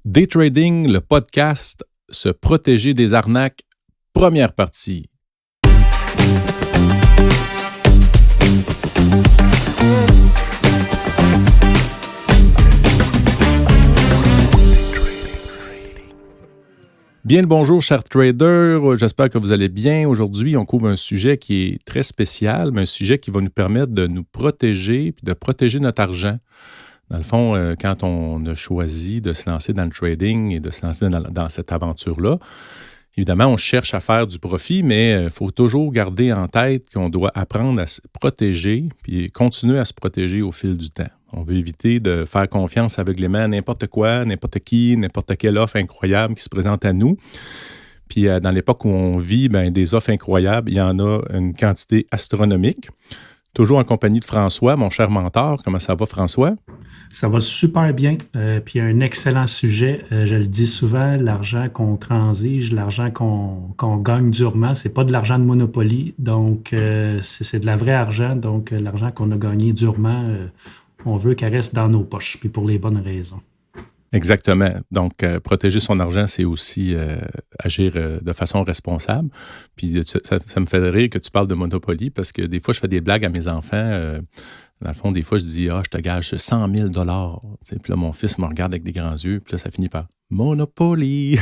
Day Trading, le podcast, se protéger des arnaques, première partie. Bien le bonjour, chers traders. J'espère que vous allez bien. Aujourd'hui, on couvre un sujet qui est très spécial, mais un sujet qui va nous permettre de nous protéger et de protéger notre argent. Dans le fond, quand on a choisi de se lancer dans le trading et de se lancer dans cette aventure-là, évidemment, on cherche à faire du profit, mais il faut toujours garder en tête qu'on doit apprendre à se protéger puis continuer à se protéger au fil du temps. On veut éviter de faire confiance aveuglément à n'importe quoi, n'importe qui, n'importe quelle offre incroyable qui se présente à nous. Puis dans l'époque où on vit, des offres incroyables, il y en a une quantité astronomique. Toujours en compagnie de François, mon cher mentor. Comment ça va, François? Ça va super bien. Puis un excellent sujet. Je le dis souvent, l'argent qu'on transige, l'argent qu'on gagne durement, c'est pas de l'argent de Monopoly. Donc, c'est de la vraie argent. Donc, l'argent qu'on a gagné durement, on veut qu'elle reste dans nos poches, puis pour les bonnes raisons. Exactement. Donc, protéger son argent, c'est aussi agir de façon responsable. Puis, ça me fait rire que tu parles de Monopoly parce que des fois, je fais des blagues à mes enfants. Dans le fond, des fois, je dis « Ah, je te gage 100 000 ». Puis là, mon fils me regarde avec des grands yeux. Puis là, ça finit par « Monopoly ».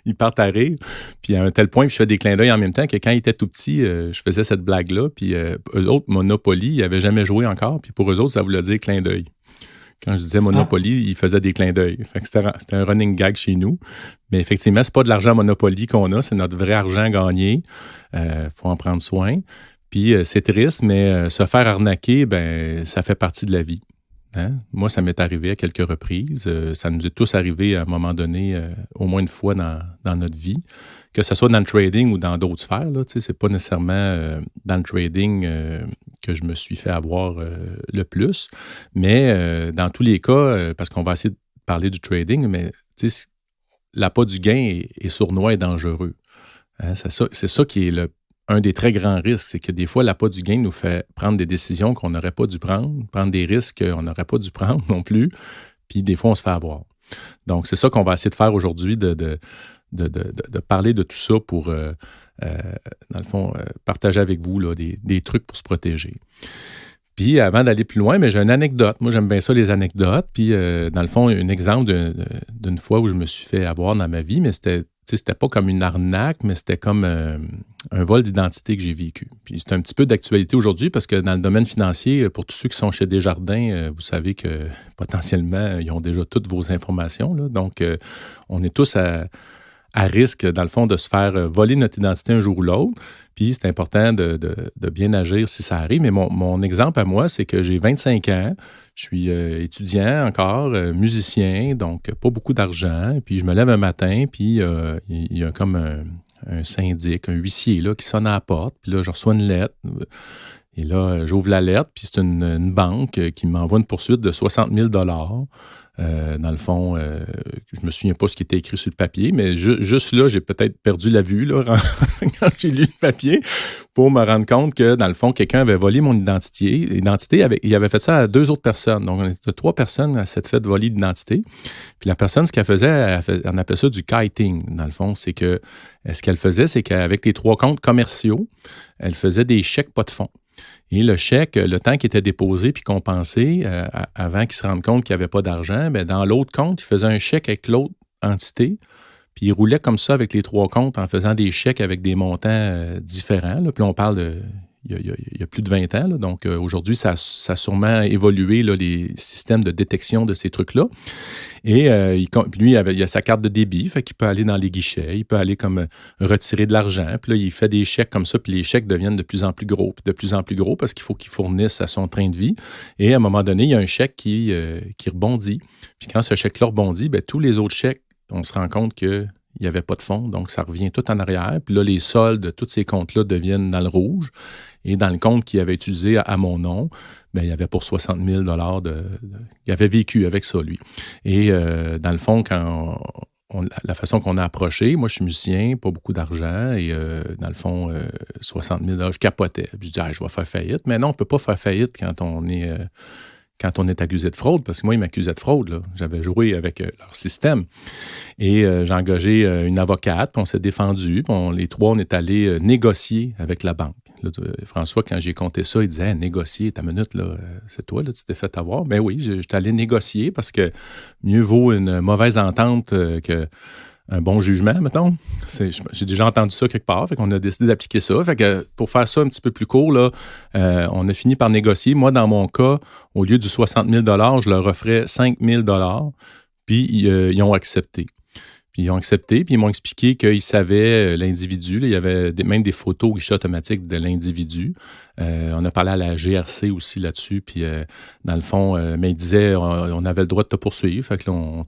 Ils partent à rire. Puis à un tel point, je fais des clins d'œil en même temps que quand ils étaient tout petits, je faisais cette blague-là. Puis eux autres, Monopoly, ils n'avaient jamais joué encore. Puis pour eux autres, ça voulait dire clin d'œil. Quand je disais Monopoly, ils faisaient des clins d'œil. C'était un running gag chez nous. Mais effectivement, c'est pas de l'argent Monopoly qu'on a, c'est notre vrai argent gagné. Faut en prendre soin. Puis c'est triste, mais se faire arnaquer, ça fait partie de la vie. Hein? Moi, ça m'est arrivé à quelques reprises. Ça nous est tous arrivé à un moment donné, au moins une fois dans notre vie. Que ce soit dans le trading ou dans d'autres sphères, là, c'est pas nécessairement dans le trading que je me suis fait avoir le plus. Mais dans tous les cas, parce qu'on va essayer de parler du trading, mais l'appât du gain est sournois et dangereux. Hein? C'est ça qui est un des très grands risques, c'est que des fois, l'appât du gain nous fait prendre des décisions qu'on n'aurait pas dû prendre des risques qu'on n'aurait pas dû prendre non plus, puis des fois, on se fait avoir. Donc, c'est ça qu'on va essayer de faire aujourd'hui, de parler de tout ça pour, dans le fond, partager avec vous là, des trucs pour se protéger. Puis, avant d'aller plus loin, j'ai une anecdote. Moi, j'aime bien ça, les anecdotes. Puis, dans le fond, un exemple d'une fois où je me suis fait avoir dans ma vie, mais c'était pas comme une arnaque, mais c'était comme un vol d'identité que j'ai vécu. Puis c'est un petit peu d'actualité aujourd'hui parce que dans le domaine financier, pour tous ceux qui sont chez Desjardins, vous savez que potentiellement, ils ont déjà toutes vos informations. Là. Donc, on est tous à risque, dans le fond, de se faire voler notre identité un jour ou l'autre. Puis c'est important de bien agir si ça arrive. Mais mon exemple à moi, c'est que j'ai 25 ans. Je suis étudiant encore, musicien, donc pas beaucoup d'argent. Puis je me lève un matin, puis il y a comme un syndic, un huissier là, qui sonne à la porte. Puis là, je reçois une lettre. Et là, j'ouvre la lettre, puis c'est une banque qui m'envoie une poursuite de 60 000 $. Dans le fond, je me souviens pas ce qui était écrit sur le papier, mais juste là, j'ai peut-être perdu la vue là, quand j'ai lu le papier pour me rendre compte que, dans le fond, quelqu'un avait volé mon identité. Il avait fait ça à 2 autres personnes. Donc, on était 3 personnes à s'être fait voler l'identité. Puis la personne, ce qu'elle faisait, on appelait ça du kiting. Dans le fond, c'est que ce qu'elle faisait, c'est qu'avec les 3 comptes commerciaux, elle faisait des chèques pas de fonds. Et le chèque, le temps qu'il était déposé puis compensé, avant qu'il se rende compte qu'il n'y avait pas d'argent, dans l'autre compte, il faisait un chèque avec l'autre entité, puis il roulait comme ça avec les 3 comptes en faisant des chèques avec des montants différents. Là. Puis là, on parle de... Il y a plus de 20 ans. Là. Donc, aujourd'hui, ça a sûrement évolué, là, les systèmes de détection de ces trucs-là. Et lui, il a sa carte de débit, fait qu'il peut aller dans les guichets, il peut aller comme retirer de l'argent. Puis là, il fait des chèques comme ça, puis les chèques deviennent de plus en plus gros, puis de plus en plus gros parce qu'il faut qu'il fournisse à son train de vie. Et à un moment donné, il y a un chèque qui rebondit. Puis quand ce chèque-là rebondit, tous les autres chèques, on se rend compte que il n'y avait pas de fonds, donc ça revient tout en arrière. Puis là, les soldes de tous ces comptes-là deviennent dans le rouge. Et dans le compte qu'il avait utilisé à mon nom, il y avait pour 60 000 $. Il avait vécu avec ça, lui. Et dans le fond, la façon qu'on a approché, moi, je suis musicien, pas beaucoup d'argent. Et dans le fond, 60 000 $, je capotais. Puis je dis, je vais faire faillite. Mais non, on ne peut pas faire faillite quand on est quand on est accusé de fraude, parce que moi, ils m'accusaient de fraude. Là. J'avais joué avec leur système. Et j'ai engagé une avocate, puis on s'est défendu, puis les trois, on est allés négocier avec la banque. Là, François, quand j'ai compté ça, il disait négocier, ta minute, là, c'est toi, là, tu t'es fait avoir. Ben oui, j'étais allé négocier parce que mieux vaut une mauvaise entente que un bon jugement, mettons. J'ai déjà entendu ça quelque part, fait qu'on a décidé d'appliquer ça. Fait que pour faire ça un petit peu plus court, là, on a fini par négocier. Moi, dans mon cas, au lieu du 60 000 je leur offrais 5 000 puis ils ont accepté. Puis ils ont accepté, puis ils m'ont expliqué qu'ils savaient l'individu. Là, il y avait même des photos guichet automatique de l'individu. On a parlé à la GRC aussi là-dessus, puis dans le fond, mais ils disaient on avait le droit de te poursuivre. Fait que là, on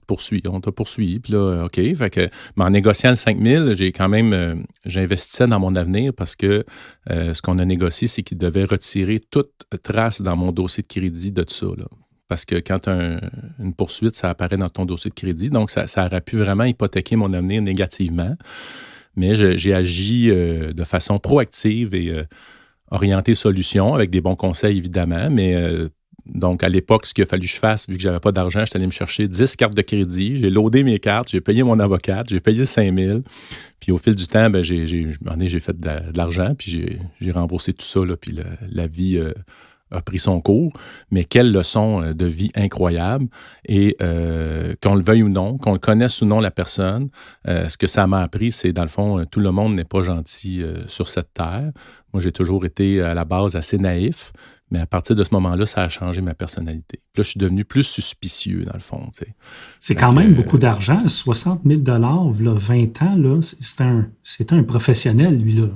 t'a poursuivi. Puis là, OK. Fait que, mais en négociant le 5 000, j'ai quand même, j'investissais dans mon avenir parce que ce qu'on a négocié, c'est qu'ils devaient retirer toute trace dans mon dossier de crédit de ça, là. Parce que quand tu as une poursuite, ça apparaît dans ton dossier de crédit. Donc, ça aurait pu vraiment hypothéquer mon avenir négativement. Mais j'ai agi de façon proactive et orientée solution, avec des bons conseils, évidemment. Mais donc, à l'époque, ce qu'il a fallu que je fasse, vu que je n'avais pas d'argent, j'étais allé me chercher 10 cartes de crédit. J'ai loadé mes cartes, j'ai payé mon avocate, j'ai payé 5 000. Puis au fil du temps, ben, j'ai fait de l'argent, puis j'ai remboursé tout ça. Là, puis la vie a pris son cours, mais quelle leçon de vie incroyable. Et qu'on le veuille ou non, qu'on le connaisse ou non la personne, ce que ça m'a appris, c'est dans le fond, tout le monde n'est pas gentil sur cette terre. Moi, j'ai toujours été à la base assez naïf, mais à partir de ce moment-là, ça a changé ma personnalité. Puis là, je suis devenu plus suspicieux, dans le fond. Tu sais. C'est quand même beaucoup d'argent. 60 000 là, 20 ans, là, c'est un professionnel, lui, là.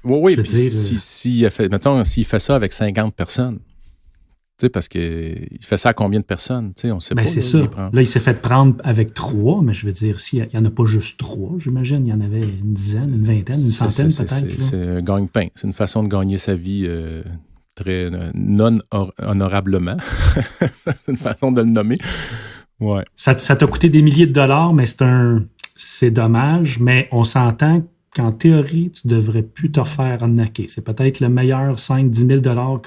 Oui, puis s'il fait ça avec 50 personnes, tu sais, parce qu'il fait ça à combien de personnes? Tu sais, on sait pas. C'est ça. Là, il s'est fait prendre avec 3, mais je veux dire, s'il n'y en a pas juste 3, j'imagine, il y en avait une dizaine, une vingtaine, une centaine peut-être. C'est un gagne-pain. C'est une façon de gagner sa vie très non-honorablement. C'est une façon de le nommer. Ouais. Ça t'a coûté des milliers de dollars, mais c'est dommage, mais on s'entend qu'en théorie, tu ne devrais plus te faire arnaquer. C'est peut-être le meilleur 5-10 000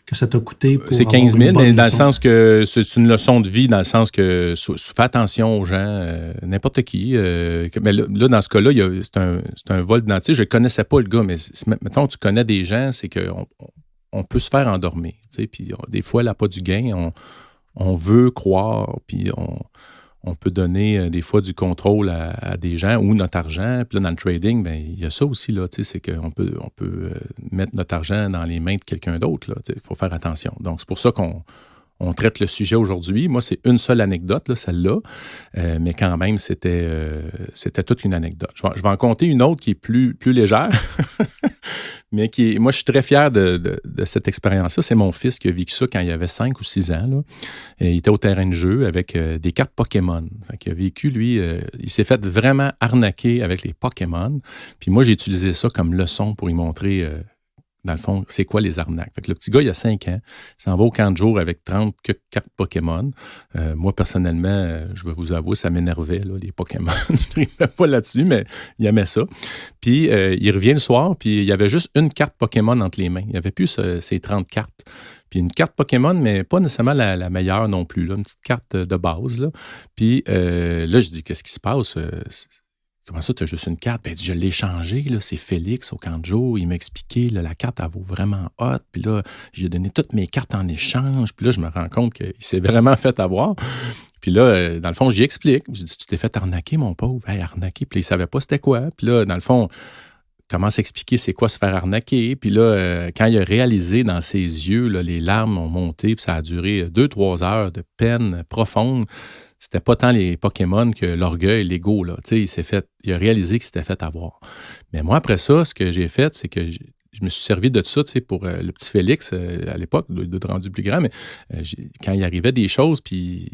que ça t'a coûté. C'est 15 000, mais dans le sens que c'est une leçon de vie, dans le sens que fais attention aux gens, n'importe qui. Mais là, dans ce cas-là, c'est un vol d'identité. Je ne connaissais pas le gars, mais mettons, tu connais des gens, c'est qu'on peut se faire endormir. Puis des fois, elle n'a pas du gain. On veut croire, puis on peut donner des fois du contrôle à des gens ou notre argent. Puis là, dans le trading, bien, il y a ça aussi, là, c'est qu'on peut mettre notre argent dans les mains de quelqu'un d'autre. Il faut faire attention. Donc, c'est pour ça qu'on traite le sujet aujourd'hui. Moi, c'est une seule anecdote, là, celle-là, mais quand même, c'était toute une anecdote. Je vais en compter une autre qui est plus légère, mais moi, je suis très fier de cette expérience-là. C'est mon fils qui a vécu ça quand il avait 5 ou 6 ans. Là. Il était au terrain de jeu avec des cartes Pokémon. Fait qu'il a vécu, lui, il s'est fait vraiment arnaquer avec les Pokémon. Puis moi, j'ai utilisé ça comme leçon pour lui montrer... dans le fond, c'est quoi les arnaques? Fait que le petit gars, il a 5 ans, il s'en va au camp de jour avec 30 cartes Pokémon. Moi, personnellement, je vais vous avouer, ça m'énervait, là, les Pokémon. Je ne tripais pas là-dessus, mais il aimait ça. Puis, il revient le soir, puis il y avait juste une carte Pokémon entre les mains. Il n'y avait plus ces 30 cartes. Puis une carte Pokémon, mais pas nécessairement la meilleure non plus, là, une petite carte de base. Là. Puis là, je dis, qu'est-ce qui se passe? Comment ça, tu as juste une carte? Ben, je l'ai changée, là, c'est Félix au camp de jour. Il m'a expliqué, là, la carte, elle vaut vraiment hot. Puis là, j'ai donné toutes mes cartes en échange. Puis là, je me rends compte qu'il s'est vraiment fait avoir. Puis là, dans le fond, j'y explique. J'ai dit, tu t'es fait arnaquer, mon pauvre. Hey, arnaquer. Puis là, il savait pas c'était quoi. Puis là, dans le fond, commence à expliquer c'est quoi se faire arnaquer. Puis là, quand il a réalisé dans ses yeux, là, les larmes ont monté. Puis ça a duré 2-3 heures de peine profonde. C'était pas tant les Pokémon que l'orgueil, l'ego. Là. Il a réalisé qu'il s'était fait avoir. Mais moi, après ça, ce que j'ai fait, c'est que je me suis servi de ça pour le petit Félix, à l'époque, de rendu plus grand, mais quand il arrivait des choses, puis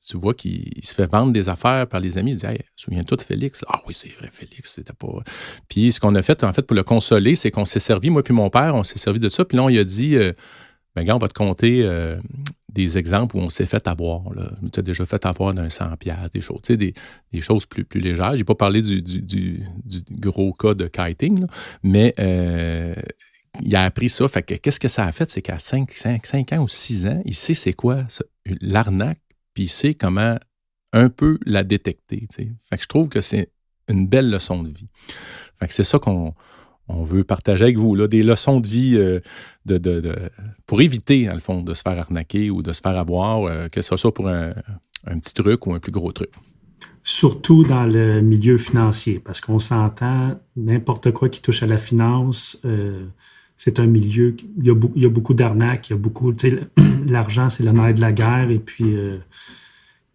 tu vois qu'il se fait vendre des affaires par les amis, il dit hey, « Souviens-toi de Félix? » Ah oui, c'est vrai, Félix, c'était pas... Puis ce qu'on a fait, en fait, pour le consoler, c'est qu'on s'est servi, moi puis mon père, on s'est servi de ça, puis là, on lui a dit « Ben gars, on va te compter... des exemples où on s'est fait avoir. Là. Je m'étais déjà fait avoir d'un 100$, des choses, des choses plus légères. Je n'ai pas parlé du gros cas de kiting, là, mais il a appris ça. Fait que qu'est-ce que ça a fait? C'est qu'à 5 ans ou 6 ans, il sait c'est quoi l'arnaque, puis il sait comment un peu la détecter. T'sais. Fait que je trouve que c'est une belle leçon de vie. Fait que c'est ça qu'on veut partager avec vous, là, des leçons de vie pour éviter, dans le fond, de se faire arnaquer ou de se faire avoir, que ce soit pour un petit truc ou un plus gros truc. Surtout dans le milieu financier, parce qu'on s'entend, n'importe quoi qui touche à la finance, c'est un milieu, il y a beaucoup d'arnaques, il y a beaucoup, l'argent, c'est le nerf de la guerre, et puis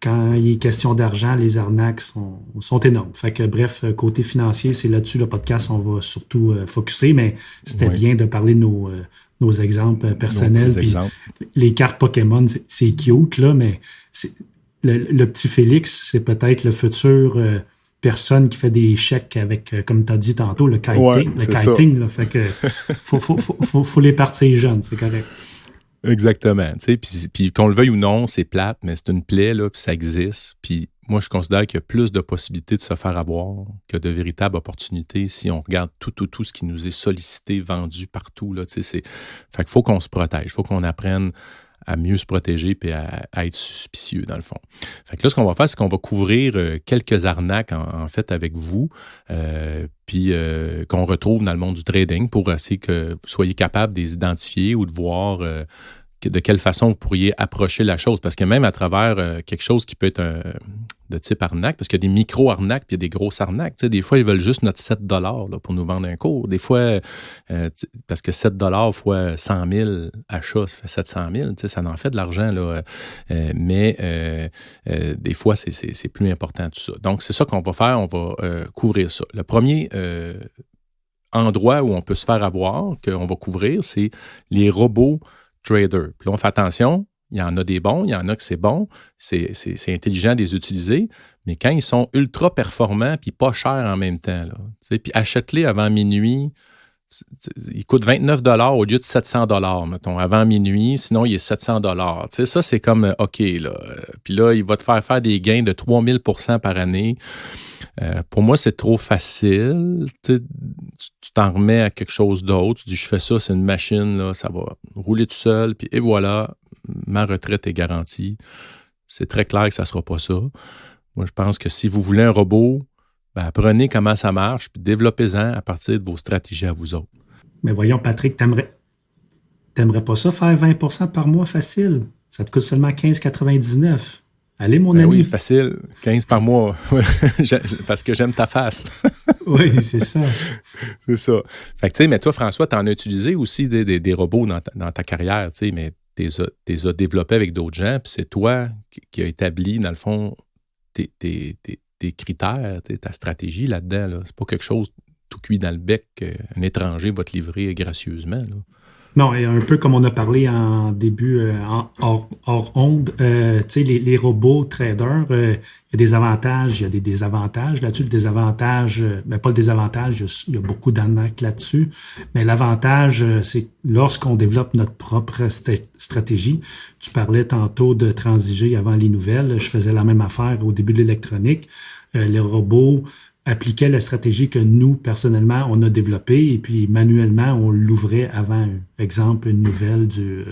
quand il est question d'argent, les arnaques sont énormes. Fait que bref, côté financier, c'est là-dessus le podcast, on va surtout focusser, mais c'était bien de parler de nos exemples personnels. Puis les cartes Pokémon, c'est cute, là, mais le petit Félix, c'est peut-être le futur personne qui fait des chèques avec, comme tu as dit tantôt, le kiting. Ouais, le kiting, là, fait que faut les partir jeunes, c'est correct. Exactement. Puis qu'on le veuille ou non, c'est plate, mais c'est une plaie, là, puis ça existe. Puis moi, je considère qu'il y a plus de possibilités de se faire avoir que de véritables opportunités si on regarde tout ce qui nous est sollicité, vendu partout. Là, fait qu'il faut qu'on se protège, il faut qu'on apprenne à mieux se protéger et à être suspicieux, dans le fond. Fait que là, ce qu'on va faire, c'est qu'on va couvrir quelques arnaques, en fait, avec vous, puis qu'on retrouve dans le monde du trading pour essayer que vous soyez capable de les identifier ou de voir de quelle façon vous pourriez approcher la chose. Parce que même à travers quelque chose qui peut être de type arnaque, parce qu'il y a des micro-arnaques puis il y a des grosses arnaques. Tu sais, des fois, ils veulent juste notre 7 $ là, pour nous vendre un cours. Des fois, parce que 7 $ fois 100 000 achats, ça fait 700 000. Tu sais, ça en fait de l'argent. Là, mais des fois, c'est plus important tout ça. Donc, c'est ça qu'on va faire. On va couvrir ça. Le premier endroit où on peut se faire avoir, qu'on va couvrir, c'est les robots traders. Puis là, on fait attention. Il y en a des bons, il y en a que c'est bon, c'est intelligent de les utiliser, mais quand ils sont ultra performants puis pas chers en même temps, là, puis achète-les avant minuit, il coûte 29 $ au lieu de 700 $, mettons, avant minuit, sinon il est 700 $. Ça, c'est comme OK, là. Puis là, il va te faire des gains de 3000 % par année. Pour moi, c'est trop facile. Tu t'en remets à quelque chose d'autre. Tu dis, je fais ça, c'est une machine, là, ça va rouler tout seul, puis et voilà, ma retraite est garantie. C'est très clair que ça ne sera pas ça. Moi, je pense que si vous voulez un robot, ben, apprenez comment ça marche, puis développez-en à partir de vos stratégies à vous autres. Mais voyons, Patrick, t'aimerais pas ça faire 20 % par mois facile? Ça te coûte seulement 15,99 $. Allez, mon ami. Oui, facile. 15 par mois. Parce que j'aime ta face. Oui, c'est ça. C'est ça. Fait que, tu sais, mais toi, François, tu en as utilisé aussi des robots dans ta carrière, tu sais, mais tu les as développés avec d'autres gens, puis c'est toi qui as établi, dans le fond, tes critères, ta stratégie là-dedans. Là. C'est pas quelque chose tout cuit dans le bec qu'un étranger va te livrer gracieusement, là. Non, et un peu comme on a parlé en début, hors onde, tu sais, les robots traders, il y a des avantages, il y a des désavantages là-dessus. Le désavantage, pas le désavantage, il y a beaucoup d'arnaques là-dessus. Mais l'avantage, c'est lorsqu'on développe notre propre stratégie. Tu parlais tantôt de transiger avant les nouvelles. Je faisais la même affaire au début de l'électronique. Les robots appliquait la stratégie que nous, personnellement, on a développée et puis manuellement, on l'ouvrait avant, exemple, une nouvelle de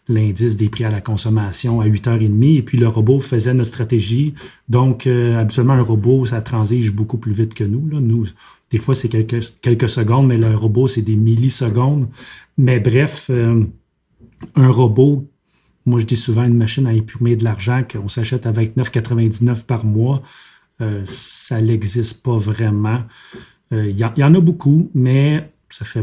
l'indice des prix à la consommation à 8h30 et puis le robot faisait notre stratégie. Donc, habituellement, un robot, ça transige beaucoup plus vite que nous. Là. Nous, des fois, c'est quelques secondes, mais le robot, c'est des millisecondes. Mais bref, un robot, moi, je dis souvent une machine à imprimer de l'argent qu'on s'achète à 29,99 $ par mois. Ça n'existe pas vraiment. Il y en a beaucoup, mais ça fait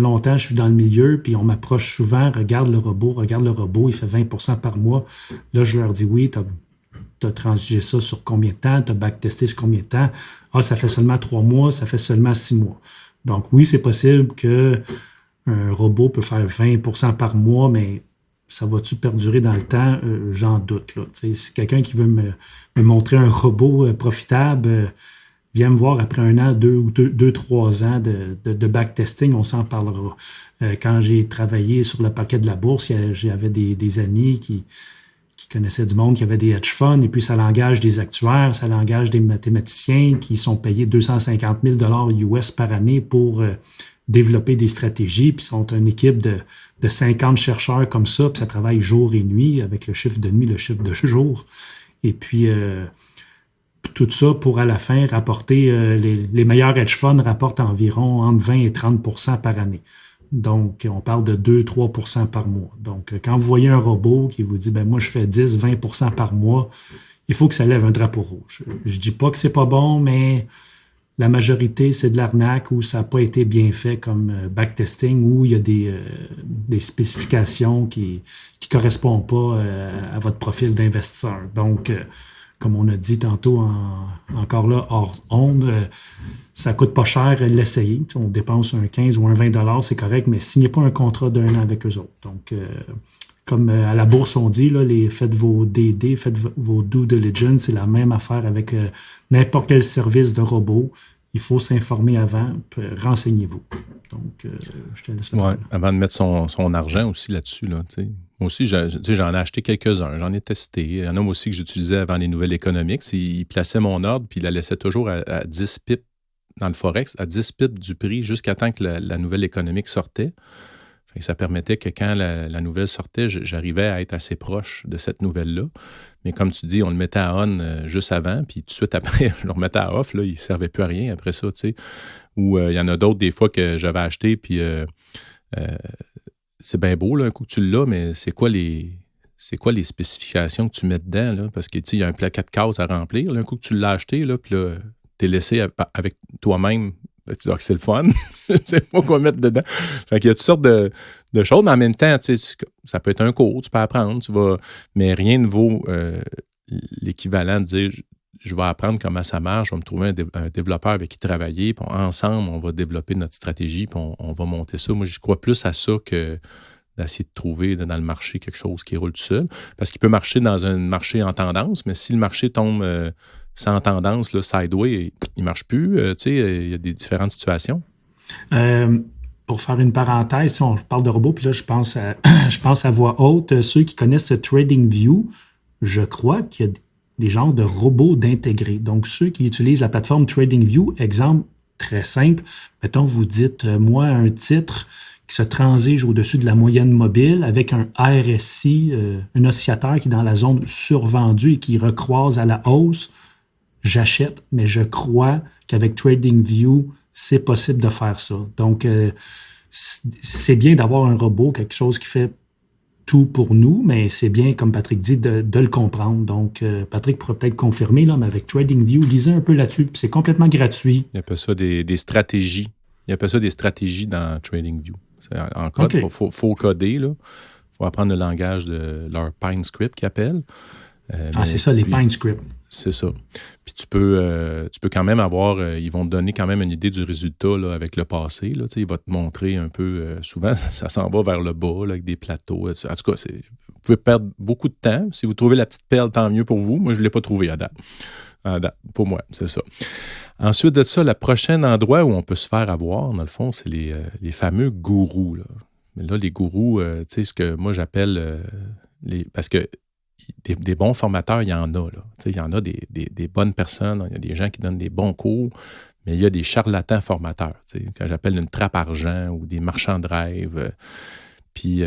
longtemps que je suis dans le milieu, puis on m'approche souvent, regarde le robot, il fait 20 % par mois. Là, je leur dis, oui, tu as transigé ça sur combien de temps, tu as backtesté sur combien de temps. Ah, ça fait seulement 3 mois, ça fait seulement 6 mois. Donc oui, c'est possible qu'un robot peut faire 20 % par mois, mais ça va-tu perdurer dans le temps? J'en doute. Là. Si quelqu'un qui veut me montrer un robot profitable, vient me voir après 1 an, 2, 3 ans de backtesting, on s'en parlera. Quand j'ai travaillé sur le parquet de la bourse, j'avais des amis qui connaissaient du monde, qui avaient des hedge funds, et puis ça l'engage des actuaires, ça l'engage des mathématiciens qui sont payés 250 000 $ US par année pour développer des stratégies, puis sont une équipe de 50 chercheurs comme ça, puis ça travaille jour et nuit, avec le chiffre de nuit, le chiffre de jour. Et puis, tout ça pour à la fin rapporter, les meilleurs hedge funds rapportent environ entre 20 et 30 % par année. Donc, on parle de 2-3 % par mois. Donc, quand vous voyez un robot qui vous dit, ben moi, je fais 10-20 % par mois, il faut que ça lève un drapeau rouge. Je dis pas que c'est pas bon, mais la majorité, c'est de l'arnaque ou ça n'a pas été bien fait comme backtesting, où il y a des spécifications qui ne correspondent pas à votre profil d'investisseur. Donc, comme on a dit tantôt, encore là, hors onde, ça coûte pas cher l'essayer. On dépense un 15 ou un 20 $, c'est correct, mais signez pas un contrat d'1 an avec eux autres. Donc, comme à la bourse, on dit, là, faites vos DD, faites vos due diligence, c'est la même affaire avec n'importe quel service de robot. Il faut s'informer avant, renseignez-vous. Donc, je te laisse. Oui, avant de mettre son argent aussi là-dessus. Là, moi aussi, j'en ai acheté quelques-uns, j'en ai testé. Il y en a aussi que j'utilisais avant les nouvelles économiques. Il plaçait mon ordre, puis il la laissait toujours à 10 pips dans le Forex, à 10 pips du prix, jusqu'à temps que la nouvelle économique sortait. Fait que ça permettait que quand la nouvelle sortait, j'arrivais à être assez proche de cette nouvelle-là. Mais comme tu dis, on le mettait à on juste avant, puis tout de suite après, je le remettais à off. Là, il ne servait plus à rien après ça, tu sais. Ou il y en a d'autres, des fois, que j'avais acheté, puis c'est bien beau, là, un coup que tu l'as, mais c'est quoi les spécifications que tu mets dedans, là? Parce que, tu sais, il y a un plaquet de cases à remplir. Là, un coup que tu l'as acheté, là, puis là, t'es laissé avec toi-même. Tu dis que c'est le fun. Je sais pas quoi mettre dedans. Fait qu'il y a toutes sortes de choses, mais en même temps, tu sais, ça peut être un cours, tu peux apprendre, mais rien ne vaut l'équivalent de dire je vais apprendre comment ça marche, je vais me trouver un développeur avec qui travailler, puis ensemble, on va développer notre stratégie, puis on va monter ça. Moi, je crois plus à ça que d'essayer de trouver dans le marché quelque chose qui roule tout seul. Parce qu'il peut marcher dans un marché en tendance, mais si le marché tombe sans tendance, là, sideway, il ne marche plus. Tu sais, il y a des différentes situations. Pour faire une parenthèse, si on parle de robots, puis là, je pense à voix haute, ceux qui connaissent TradingView, je crois qu'il y a des genres de robots d'intégrer. Donc, ceux qui utilisent la plateforme TradingView, exemple très simple, mettons, vous dites, moi, un titre qui se transige au-dessus de la moyenne mobile avec un RSI, un oscillateur qui est dans la zone survendue et qui recroise à la hausse, j'achète, mais je crois qu'avec TradingView, c'est possible de faire ça. Donc, c'est bien d'avoir un robot, quelque chose qui fait tout pour nous, mais c'est bien, comme Patrick dit, de le comprendre. Donc, Patrick pourrait peut-être confirmer, là, mais avec TradingView, lisez un peu là-dessus, puis c'est complètement gratuit. Il appelle ça des stratégies. Il appelle ça des stratégies dans TradingView. En code, il faut coder, il faut apprendre le langage de leur PineScript qu'ils appellent. C'est ça, les PineScript. C'est ça. Puis tu peux quand même avoir, ils vont te donner quand même une idée du résultat là, avec le passé. Là, ils vont te montrer un peu, souvent ça s'en va vers le bas là, avec des plateaux. En tout cas, vous pouvez perdre beaucoup de temps. Si vous trouvez la petite perle, tant mieux pour vous. Moi, je ne l'ai pas trouvé à date. Pour moi, c'est ça. Ensuite de ça, le prochain endroit où on peut se faire avoir, dans le fond, c'est les fameux gourous. Là. Mais là, les gourous, tu sais, ce que moi j'appelle parce que des bons formateurs, il y en a. Là. Il y en a des bonnes personnes, il y a des gens qui donnent des bons cours, mais il y a des charlatans formateurs, que j'appelle une trappe argent ou des marchands de rêve. Puis,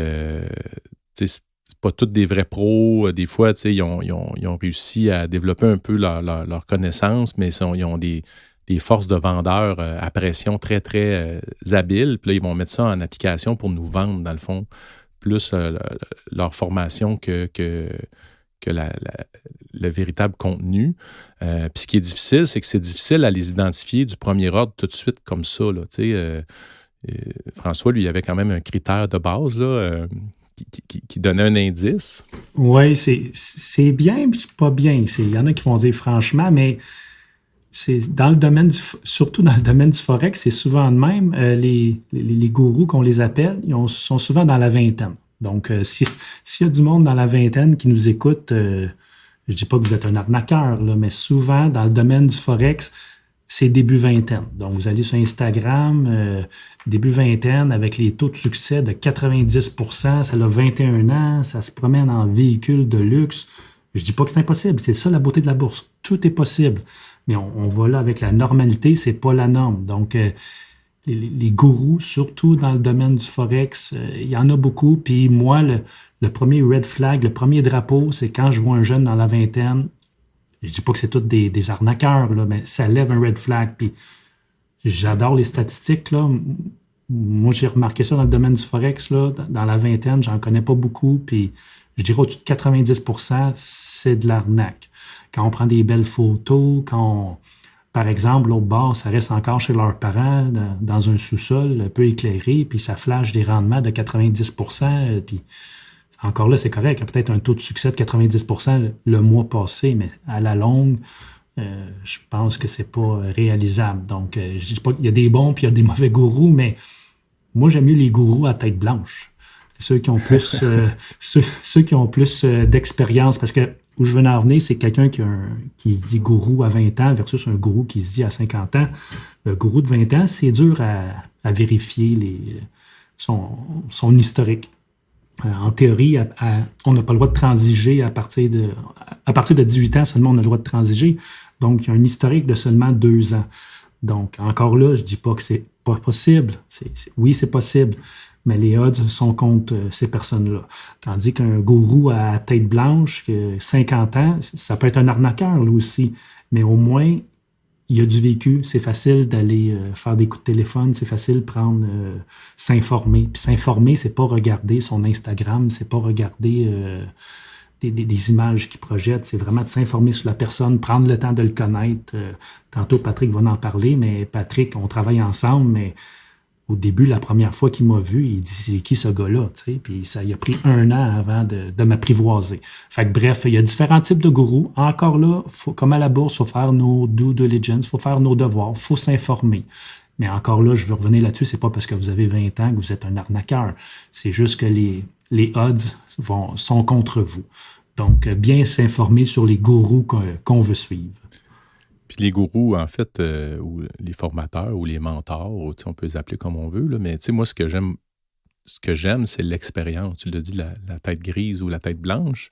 c'est pas tous des vrais pros. Des fois, ils ont réussi à développer un peu leur connaissance, mais ils ont des forces de vendeurs à pression très, très habiles. Puis là, ils vont mettre ça en application pour nous vendre, dans le fond, plus leur formation que le véritable contenu. Puis ce qui est difficile, c'est que c'est difficile à les identifier du premier ordre tout de suite comme ça. Là, François, lui, il avait quand même un critère de base là, qui donnait un indice. Oui, c'est bien, puis c'est pas bien. Il y en a qui vont dire franchement, mais c'est dans le domaine surtout dans le domaine du Forex, c'est souvent de même. Les gourous qu'on les appelle, sont souvent dans la vingtaine. Donc, s'il y a du monde dans la vingtaine qui nous écoute, je ne dis pas que vous êtes un arnaqueur, là, mais souvent, dans le domaine du Forex, c'est début vingtaine. Donc, vous allez sur Instagram, début vingtaine, avec les taux de succès de 90%, ça a 21 ans, ça se promène en véhicule de luxe. Je ne dis pas que c'est impossible, c'est ça la beauté de la bourse. Tout est possible. Mais on va là avec la normalité, c'est pas la norme. Donc, les gourous, surtout dans le domaine du Forex, il y en a beaucoup. Puis moi, le premier red flag, le premier drapeau, c'est quand je vois un jeune dans la vingtaine. Je dis pas que c'est tous des arnaqueurs, là, mais ça lève un red flag. Puis j'adore les statistiques, là. Moi, j'ai remarqué ça dans le domaine du Forex, là. Dans la vingtaine, j'en connais pas beaucoup. Puis je dirais au-dessus de 90%, c'est de l'arnaque. Quand on prend des belles photos, par exemple, l'autre bord, ça reste encore chez leurs parents, dans un sous-sol un peu éclairé, puis ça flash des rendements de 90%, puis encore là, c'est correct. Il y a peut-être un taux de succès de 90% le mois passé, mais à la longue, je pense que c'est pas réalisable. Donc, je dis pas qu'il y a des bons puis il y a des mauvais gourous, mais moi, j'aime mieux les gourous à tête blanche. Ceux qui ont plus, ceux qui ont plus d'expérience, parce que où je veux en venir, c'est quelqu'un qui se dit gourou à 20 ans versus un gourou qui se dit à 50 ans. Le gourou de 20 ans, c'est dur à vérifier son historique. En théorie, on n'a pas le droit de transiger à partir de 18 ans seulement, on a le droit de transiger. Donc, il y a un historique de seulement 2 ans. Donc, encore là, je ne dis pas que c'est pas possible. Oui, c'est possible, mais les odds sont contre ces personnes-là. Tandis qu'un gourou à tête blanche, 50 ans, ça peut être un arnaqueur, lui aussi, mais au moins, il y a du vécu. C'est facile d'aller faire des coups de téléphone, c'est facile de s'informer. Puis s'informer, c'est pas regarder son Instagram, c'est pas regarder des images qu'il projette, c'est vraiment de s'informer sur la personne, prendre le temps de le connaître. Tantôt, Patrick va en parler, mais Patrick, on travaille ensemble, mais au début, la première fois qu'il m'a vu, il dit « C'est qui ce gars-là? » Puis ça il a pris 1 an avant de m'apprivoiser. Fait que bref, il y a différents types de gourous. Encore là, comme à la bourse, il faut faire nos due diligence, il faut faire nos devoirs, il faut s'informer. Mais encore là, je veux revenir là-dessus, c'est pas parce que vous avez 20 ans que vous êtes un arnaqueur. C'est juste que les odds sont contre vous. Donc, bien s'informer sur les gourous qu'on veut suivre. Puis les gourous, en fait, ou les formateurs ou les mentors, ou, on peut les appeler comme on veut, là, mais moi, ce que j'aime, c'est l'expérience. Tu l'as dit, la tête grise ou la tête blanche.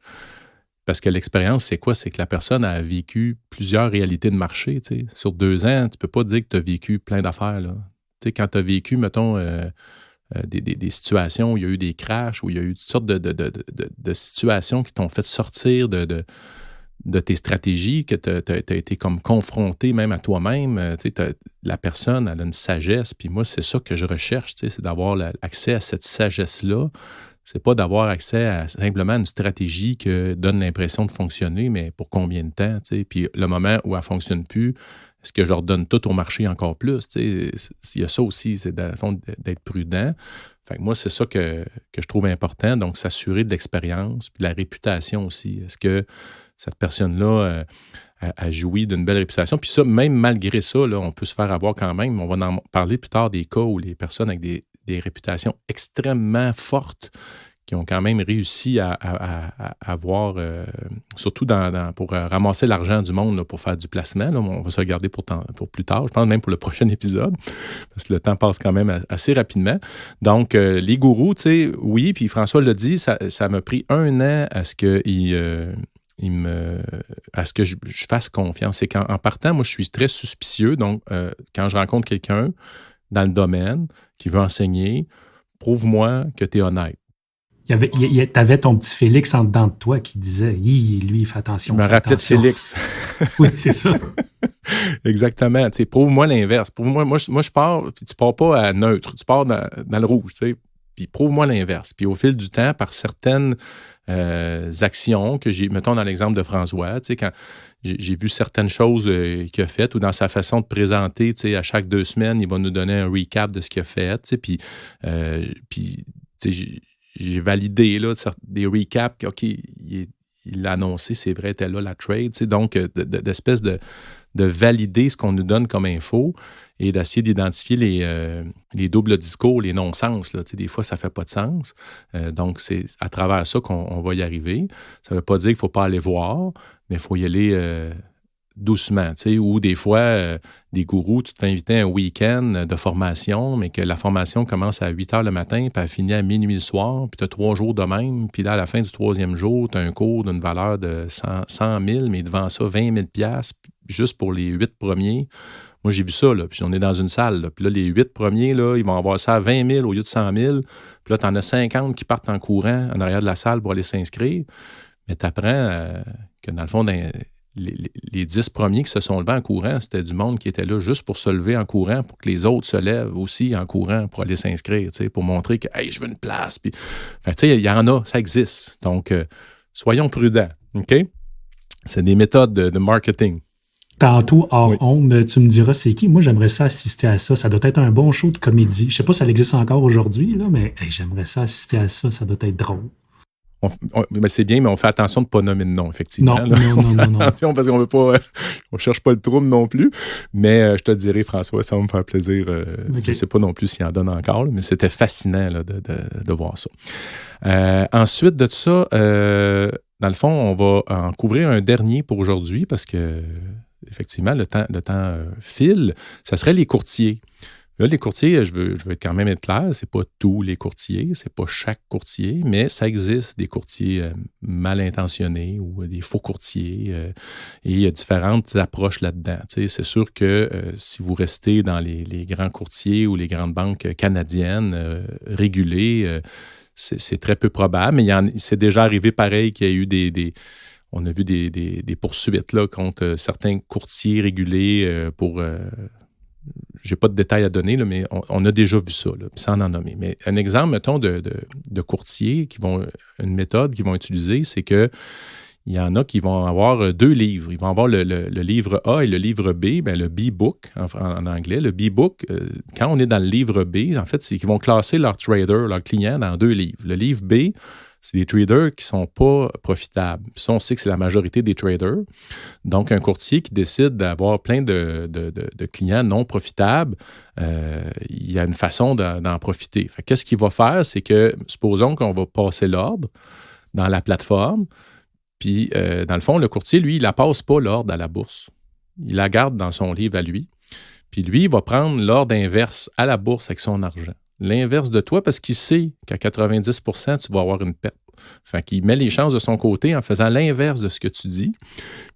Parce que l'expérience, c'est quoi? C'est que la personne a vécu plusieurs réalités de marché. T'sais. Sur 2 ans, tu ne peux pas dire que tu as vécu plein d'affaires. Là. Quand tu as vécu, mettons, des situations où il y a eu des crashs, où il y a eu toutes sortes de situations qui t'ont fait sortir de tes stratégies, que tu as été comme confronté même à toi-même. La personne, elle a une sagesse. Puis moi, c'est ça que je recherche, c'est d'avoir accès à cette sagesse-là. C'est pas d'avoir accès à simplement une stratégie qui donne l'impression de fonctionner, mais pour combien de temps? Puis le moment où elle ne fonctionne plus, est-ce que je leur donne tout au marché encore plus? Il y a ça aussi, c'est d'être prudent. Fait que moi, c'est ça que je trouve important. Donc, s'assurer de l'expérience, puis de la réputation aussi. Est-ce que cette personne-là a joui d'une belle réputation? Puis ça, même malgré ça, là, on peut se faire avoir quand même. On va en parler plus tard des cas où les personnes avec des réputations extrêmement fortes qui ont quand même réussi à avoir, surtout pour ramasser l'argent du monde là, pour faire du placement. Là, on va se regarder pour plus tard, je pense même pour le prochain épisode, parce que le temps passe quand même assez rapidement. Donc, les gourous, tu sais, oui, puis François l'a dit, ça m'a pris 1 an à ce que je fasse confiance. C'est qu'en partant, moi, je suis très suspicieux. Donc, quand je rencontre quelqu'un dans le domaine qui veut enseigner, prouve-moi que tu es honnête. T'avais ton petit Félix en dedans de toi qui disait « lui, il fait attention. » Je me rappelais de Félix. Oui, c'est ça. Exactement. T'sais, prouve-moi l'inverse. Moi, je pars, puis tu pars pas à neutre, tu pars dans le rouge, puis prouve-moi l'inverse. Puis au fil du temps, par certaines actions que j'ai, mettons dans l'exemple de François, quand j'ai vu certaines choses qu'il a faites ou dans sa façon de présenter, à chaque 2 semaines, il va nous donner un recap de ce qu'il a fait, puis j'ai validé là, des recaps, OK, il l'a annoncé, c'est vrai, était là la trade, donc d'espèce de valider ce qu'on nous donne comme info et d'essayer d'identifier les doubles discours, les non-sens. Là, des fois, ça ne fait pas de sens. Donc, c'est à travers ça qu'on va y arriver. Ça ne veut pas dire qu'il ne faut pas aller voir, mais il faut y aller doucement. Ou des fois, des gourous, tu te fais inviter un week-end de formation, mais que la formation commence à 8 h le matin, puis elle finit à minuit le soir, puis tu as 3 jours de même. Puis là, à la fin du 3e jour, tu as un cours d'une valeur de 100 000, mais devant ça, 20 000 $ juste pour les 8 premiers. Moi, j'ai vu ça, là, puis on est dans une salle. Là, puis là, les 8 premiers, là, ils vont avoir ça à 20 000 au lieu de 100 000. Puis là, tu en as 50 qui partent en courant en arrière de la salle pour aller s'inscrire. Mais tu apprends que, dans le fond, les 10 premiers qui se sont levés en courant, c'était du monde qui était là juste pour se lever en courant, pour que les autres se lèvent aussi en courant pour aller s'inscrire, pour montrer que, hey, je veux une place. Puis, il y en a, ça existe. Donc, soyons prudents, OK? C'est des méthodes de marketing. Tantôt, hors onde, tu me diras c'est qui. Moi, j'aimerais ça assister à ça. Ça doit être un bon show de comédie. Je ne sais pas si ça existe encore aujourd'hui, là, mais j'aimerais ça assister à ça. Ça doit être drôle. Mais c'est bien, mais on fait attention de ne pas nommer de nom, effectivement. Non. Attention, parce qu'on veut pas, on cherche pas le trouble non plus. Mais je te dirai, François, ça va me faire plaisir. Okay. Je ne sais pas non plus s'il en donne encore, là, mais c'était fascinant là, de voir ça. Ensuite de ça, dans le fond, on va en couvrir un dernier pour aujourd'hui parce que, effectivement, le temps file. Ça serait les courtiers. Là, les courtiers, je veux quand même être clair, c'est pas tous les courtiers, c'est pas chaque courtier, mais ça existe des courtiers mal intentionnés ou des faux courtiers et il y a différentes approches là-dedans. C'est sûr que si vous restez dans les grands courtiers ou les grandes banques canadiennes régulées, c'est très peu probable, mais c'est déjà arrivé pareil qu'il y a eu on a vu des poursuites là, contre certains courtiers régulés pour... j'ai pas de détails à donner, là, mais on a déjà vu ça, là, sans en nommer. Mais un exemple, mettons, de courtiers une méthode qu'ils vont utiliser, c'est que il y en a qui vont avoir 2 livres. Ils vont avoir le livre A et le livre B, bien, le B-book en anglais. Le B-book, quand on est dans le livre B, en fait, c'est qu'ils vont classer leurs traders, leurs clients dans 2 livres. Le livre B, c'est des traders qui ne sont pas profitables. Ça, on sait que c'est la majorité des traders. Donc, un courtier qui décide d'avoir plein de clients non profitables, il y a une façon d'en profiter. Fait, qu'est-ce qu'il va faire? C'est que, supposons qu'on va passer l'ordre dans la plateforme, puis, dans le fond, le courtier, lui, il ne la passe pas l'ordre à la bourse. Il la garde dans son livre à lui. Puis, lui, il va prendre l'ordre inverse à la bourse avec son argent. L'inverse de toi parce qu'il sait qu'à 90%, tu vas avoir une perte. Fait qu'il met les chances de son côté en faisant l'inverse de ce que tu dis.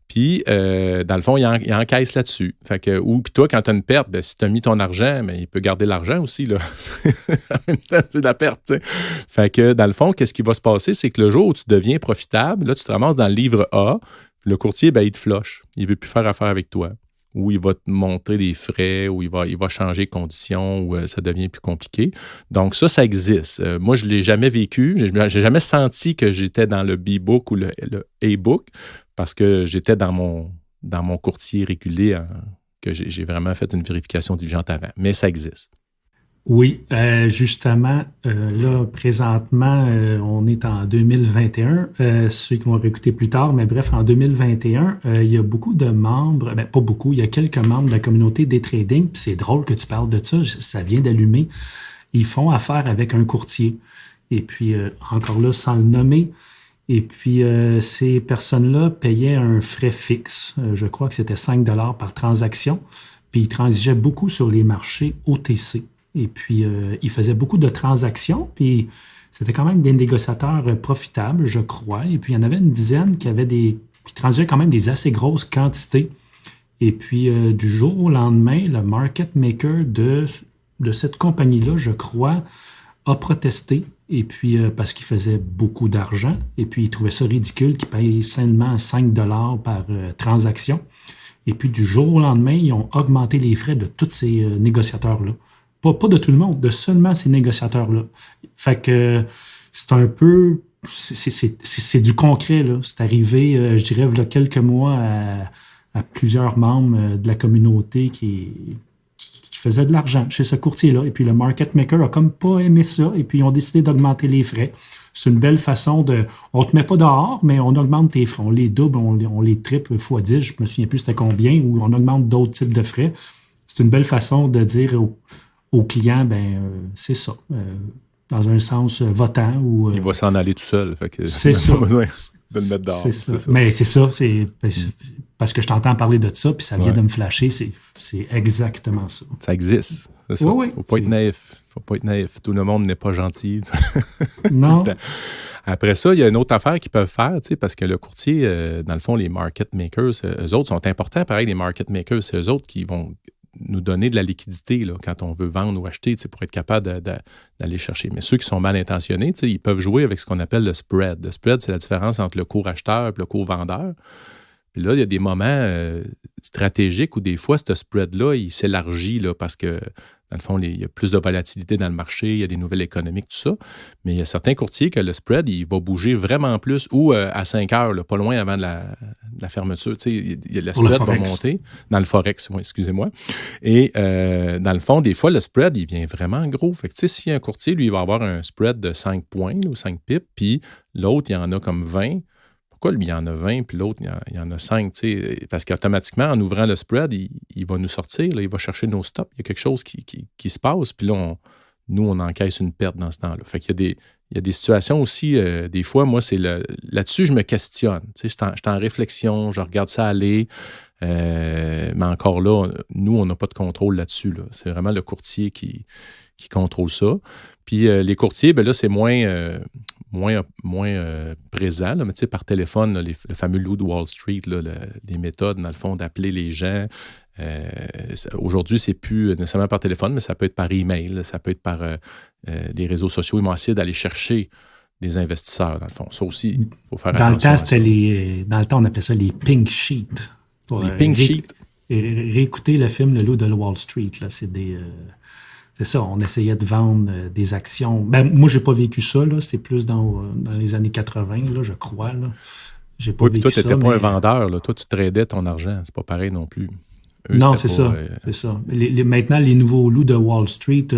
Puis, dans le fond, il encaisse là-dessus. Fait que, puis toi, quand tu as une perte, si tu as mis ton argent, mais il peut garder l'argent aussi, là. En même temps, c'est de la perte, tu sais. Fait que, dans le fond, qu'est-ce qui va se passer? C'est que le jour où tu deviens profitable, là, tu te ramasses dans le livre A, le courtier, il te flush. Il ne veut plus faire affaire avec toi. Ou il va te montrer des frais, ou il va changer de conditions, ou ça devient plus compliqué. Donc, ça existe. Moi, je ne l'ai jamais vécu. Je n'ai jamais senti que j'étais dans le B-book ou le A-book parce que j'étais dans mon courtier régulé, que j'ai vraiment fait une vérification diligente avant. Mais ça existe. Oui, justement, là, présentement, on est en 2021, ceux qui vont réécouter plus tard, mais bref, en 2021, il y a beaucoup de membres, pas beaucoup, il y a quelques membres de la communauté des trading, puis c'est drôle que tu parles de ça, ça vient d'allumer, ils font affaire avec un courtier, et puis encore là, sans le nommer, et puis ces personnes-là payaient un frais fixe, je crois que c'était 5 $ par transaction, puis ils transigeaient beaucoup sur les marchés OTC. Et puis, il faisait beaucoup de transactions, puis c'était quand même des négociateurs profitables, je crois. Et puis, il y en avait une dizaine qui transigeaient quand même des assez grosses quantités. Et puis, du jour au lendemain, le market maker de cette compagnie-là, je crois, a protesté. Et puis, parce qu'il faisait beaucoup d'argent. Et puis, il trouvait ça ridicule qu'il paye seulement 5 $ par transaction. Et puis, du jour au lendemain, ils ont augmenté les frais de tous ces négociateurs-là. Pas de tout le monde, de seulement ces négociateurs-là. Fait que c'est un peu... C'est du concret, là. C'est arrivé, je dirais, il y a quelques mois à plusieurs membres de la communauté qui faisaient de l'argent chez ce courtier-là. Et puis le market maker a comme pas aimé ça. Et puis ils ont décidé d'augmenter les frais. C'est une belle façon de... On te met pas dehors, mais on augmente tes frais. On les double, on les triple x 10. Je me souviens plus c'était combien. Ou on augmente d'autres types de frais. C'est une belle façon de dire aux clients, c'est ça. Dans un sens votant. Il va s'en aller tout seul. Fait que c'est ça. Pas besoin de le mettre dehors. C'est ça. Mais c'est ça. Parce que je t'entends parler de ça, puis ça vient de me flasher. C'est exactement ça. Ça existe. C'est ça. Oui, Faut pas être naïf. Tout le monde n'est pas gentil. Non. Après ça, il y a une autre affaire qu'ils peuvent faire, parce que le courtier, dans le fond, les market makers, eux autres sont importants. Pareil, les market makers, c'est eux autres qui vont nous donner de la liquidité là, quand on veut vendre ou acheter, pour être capable d'aller chercher. Mais ceux qui sont mal intentionnés, ils peuvent jouer avec ce qu'on appelle le spread. Le spread, c'est la différence entre le cours acheteur et le cours vendeur. Puis là, il y a des moments stratégiques où des fois, ce spread-là, il s'élargit là, parce que, dans le fond, il y a plus de volatilité dans le marché, il y a des nouvelles économiques, tout ça. Mais il y a certains courtiers que le spread, il va bouger vraiment plus ou à 5 heures, là, pas loin avant de la fermeture. Le spread va monter dans le Forex, excusez-moi. Et dans le fond, des fois, le spread, il vient vraiment gros. Fait que si un courtier, lui, il va avoir un spread de 5 points là, ou 5 pips, puis l'autre, il en a comme 20. Pourquoi lui, il y en a 20, puis l'autre, il y en a 5, parce qu'automatiquement, en ouvrant le spread, il va nous sortir, là, il va chercher nos stops. Il y a quelque chose qui se passe, puis là, nous, on encaisse une perte dans ce temps-là. Fait qu'il y a des situations aussi, des fois, moi, c'est là-dessus, je me questionne. Je suis en réflexion, je regarde ça aller, mais encore là, nous, on n'a pas de contrôle là-dessus. Là. C'est vraiment le courtier qui contrôle ça. Puis les courtiers, ben là, c'est moins présent, là, mais par téléphone, là, le fameux loup de Wall Street, là, les méthodes, dans le fond, d'appeler les gens. Aujourd'hui, c'est plus nécessairement par téléphone, mais ça peut être par email, là, ça peut être par les réseaux sociaux. Ils vont essayer d'aller chercher des investisseurs, dans le fond. Ça aussi, il faut faire attention à ça. Dans le temps, on appelait ça les pink sheets. Les pink sheets. Réécouter le film Le loup de Wall Street, là, c'est ça, on essayait de vendre des actions. Moi, j'ai pas vécu ça, là. C'était plus dans les années 80, là, je crois. Là. J'ai pas vécu toi, tu n'étais pas mais... un vendeur. Là. Toi, tu tradais ton argent. C'est pas pareil non plus. Non, c'est ça. Maintenant, les nouveaux loups de Wall Street,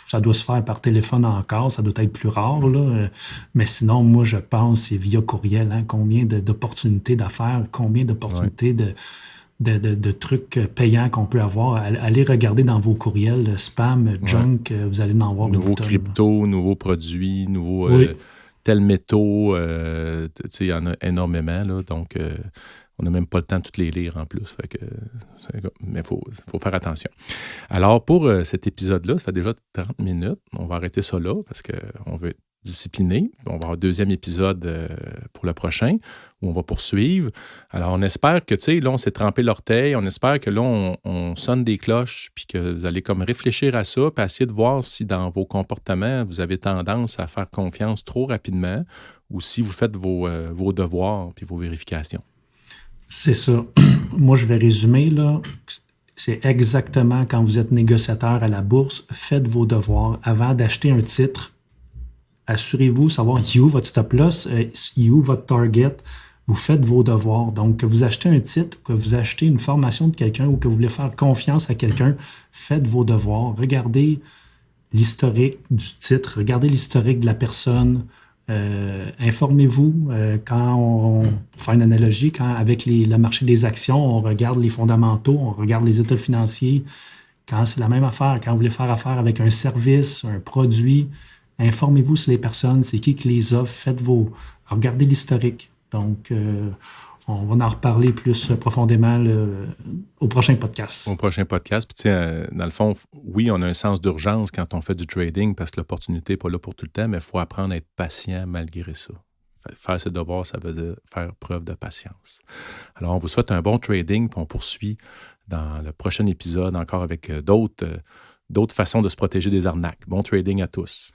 ça doit se faire par téléphone encore. Ça doit être plus rare. Là. Mais sinon, moi, je pense c'est via courriel. Hein, combien d'opportunités d'affaires, combien d'opportunités de trucs payants qu'on peut avoir. Allez regarder dans vos courriels, spam, junk, vous allez en voir. Nouveaux cryptos, nouveaux produits, nouveaux tels métaux. Il y en a énormément. Là, donc, on n'a même pas le temps de toutes les lire en plus. Fait que, mais il faut faire attention. Alors, pour cet épisode-là, ça fait déjà 30 minutes. On va arrêter ça là parce qu'on veut être discipliné. On va avoir un deuxième épisode pour le prochain où on va poursuivre. Alors, on espère que, là, on s'est trempé l'orteil. On espère que là, on sonne des cloches puis que vous allez comme réfléchir à ça puis essayer de voir si dans vos comportements, vous avez tendance à faire confiance trop rapidement ou si vous faites vos devoirs puis vos vérifications. C'est ça. Moi, je vais résumer, là. C'est exactement quand vous êtes négociateur à la bourse, faites vos devoirs. Avant d'acheter un titre, assurez-vous de savoir où votre stop loss, où votre target. Vous faites vos devoirs. Donc, que vous achetez un titre, que vous achetez une formation de quelqu'un ou que vous voulez faire confiance à quelqu'un, faites vos devoirs. Regardez l'historique du titre, regardez l'historique de la personne. Informez-vous pour faire une analogie, quand avec le marché des actions, on regarde les fondamentaux, on regarde les états financiers. Quand c'est la même affaire, quand vous voulez faire affaire avec un service, un produit, informez-vous sur les personnes, c'est qui les offre, regardez l'historique. Donc, on va en reparler plus profondément au prochain podcast. Au prochain podcast. Puis, dans le fond, oui, on a un sens d'urgence quand on fait du trading parce que l'opportunité n'est pas là pour tout le temps, mais il faut apprendre à être patient malgré ça. Faire ses devoirs, ça veut dire faire preuve de patience. Alors, on vous souhaite un bon trading, puis on poursuit dans le prochain épisode encore avec d'autres façons de se protéger des arnaques. Bon trading à tous.